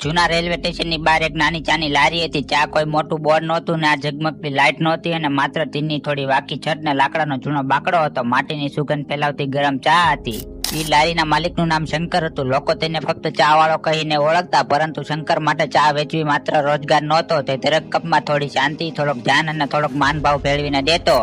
જૂના રેલવે સ્ટેશનની બહાર એક નાની ચાની લારી હતી. ચા કોઈ મોટું બોર્ડ નહોતું ને આ ઝગમગતી લાઇટ નહોતી અને માત્ર ટીનની થોડી વાકી છત ને લાકડાનો જૂનો બાકડો હતો. માટીની સુગંધ ફેલાવતી ગરમ ચા હતી. ઈ લારીના માલિકનું નામ શંકર હતું. લોકો તેને ફક્ત ચા વાળો કહીને ઓળખતા, પરંતુ શંકર માટે ચા વેચવી માત્ર રોજગાર નહોતો. તે દરેક કપમાં થોડી શાંતિ, થોડોક ધ્યાન અને થોડોક માનભાવ ભેળવીને દેતો.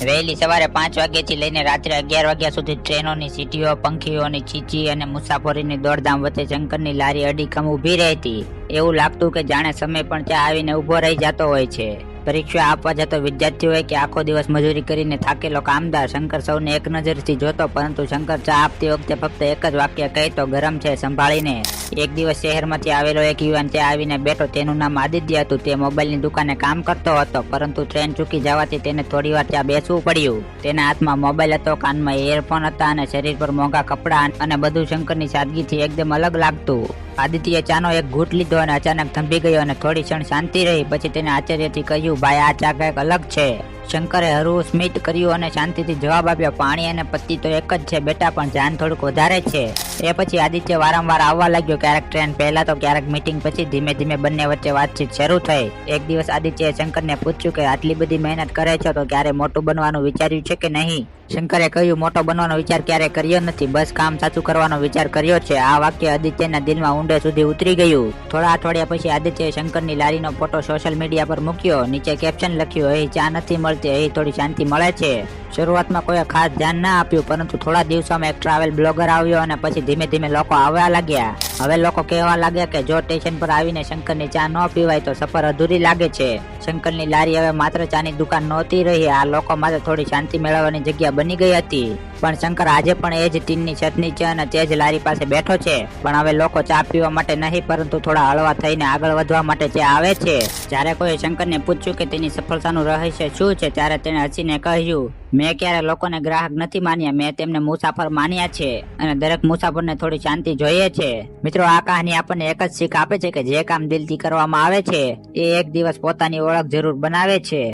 વહેલી સવારે 5 વાગ્યાથી લઈને રાત્રે 11 વાગ્યા સુધી ટ્રેનોની સીટીઓ, પંખીઓની ચીચી અને મુસાફરીની દોડધામ વચ્ચે શંકરની લારી અડીખમ ઊભી રહેતી. એવું લાગતું કે જાણે સમય પણ ત્યાં આવીને ઊભો રહી જતો હોય છે. પરીક્ષા આપવા જતો વિદ્યાર્થી હોય કે આખો દિવસ મજૂરી કરીને થાકેલો કામદાર, શંકર સૌને એક નજરથી જોતો. પરંતુ શંકર ચા આપતી વખતે ફક્ત એક જ વાક્ય કહેતો, ગરમ છે, સંભાળીને. એક દિવસ શહેરમાંથી આવેલો એક યુવાન ત્યાં આવીને બેઠો. તેનું નામ આદિત્ય હતું. તે મોબાઈલની દુકાને કામ કરતો હતો, પરંતુ ટ્રેન ચૂકી જવાથી તેને થોડીવાર ત્યાં બેસવું પડ્યું. તેના હાથમાં મોબાઈલ હતો, કાનમાં ઇયરફોન હતા અને શરીર પર મોંઘા કપડાં, અને બધું શંકરની સાદગીથી એકદમ અલગ લાગતું. આદિત્યએ ચાનો એક ઘૂંટ લીધો અને અચાનક થંભી ગયો અને થોડી ક્ષણ શાંતિ રહી. પછી તેને આશ્ચર્યથી કહ્યું, ભાઈ, આ ચા કંઈક અલગ છે. શંકરે હરવું સ્મિત કર્યું અને શાંતિથી જવાબ આપ્યો, પાણી અને પત્તી તો એક જ છે બેટા, પણ જાન થોડુંક વધારે છે. એ પછી આદિત્ય વારંવાર આવવા લાગ્યો. ક્યારેક ટ્રેન પહેલા તો ક્યારેક મીટિંગ પછી. ધીમે ધીમે બંને વચ્ચે વાતચીત શરૂ થઈ. એક દિવસ આદિત્યએ શંકરને પૂછ્યું કે આટલી બધી મહેનત કરે છો તો ક્યારે મોટું બનવાનું વિચાર્યું છે કે નહીં? શંકરે કહ્યું, મોટો બનવાનો વિચાર ક્યારે કર્યો નથી, બસ કામ સાચું કરવાનો વિચાર કર્યો છે. આ વાક્ય આદિત્યના દિલમાં ઊંડે સુધી ઉતરી ગયું. થોડા અઠવાડિયા પછી આદિત્યએ શંકરની લારીનો ફોટો સોશિયલ મીડિયા પર મૂક્યો. નીચે કેપ્શન લખ્યું, અહીં ચા નથી મળતી, અહીં થોડી શાંતિ મળે છે. શરૂઆતમાં કોઈ ખાસ ધ્યાન ના આપ્યું, પરંતુ થોડા દિવસોમાં એક ટ્રાવેલ બ્લોગર આવ્યો અને પછી ધીમે ધીમે લોકો આવવા લાગ્યા. હવે લોકો કહેવા લાગ્યા કે જો સ્ટેશન પર આવીને શંકરની ચા ન પીવાય તો સફર અધૂરી લાગે છે. શંકરની લારી હવે માત્ર ચાની દુકાન નહોતી રહી. આ લોકો માટે થોડી શાંતિ મેળવવાની જગ્યા બની ગઈ હતી. પણ શંકર આજે પણ એ જ ટીનની છત નીચે અને તે જ લારી પાસે બેઠો છે. પણ હવે લોકો ચા પીવા માટે નહીં, પરંતુ થોડા હળવા થઈને આગળ વધવા માટે ત્યાં આવે છે. જ્યારે કોઈ શંકરને પૂછ્યું કે તેની સફળતાનું રહસ્ય શું છે, ત્યારે તેણે હસીને કહ્યું, મેં ક્યારે લોકોને ગ્રાહક નથી માન્યા, મેં તેમને મુસાફર માન્યા છે, અને દરેક મુસાફરને થોડી શાંતિ જોઈએ છે. મિત્રો, આ કહાની આપણને એક જ શીખ આપે છે કે જે કામ દિલથી કરવામાં આવે છે એ એક દિવસ પોતાની ઓળખ જરૂર બનાવે છે.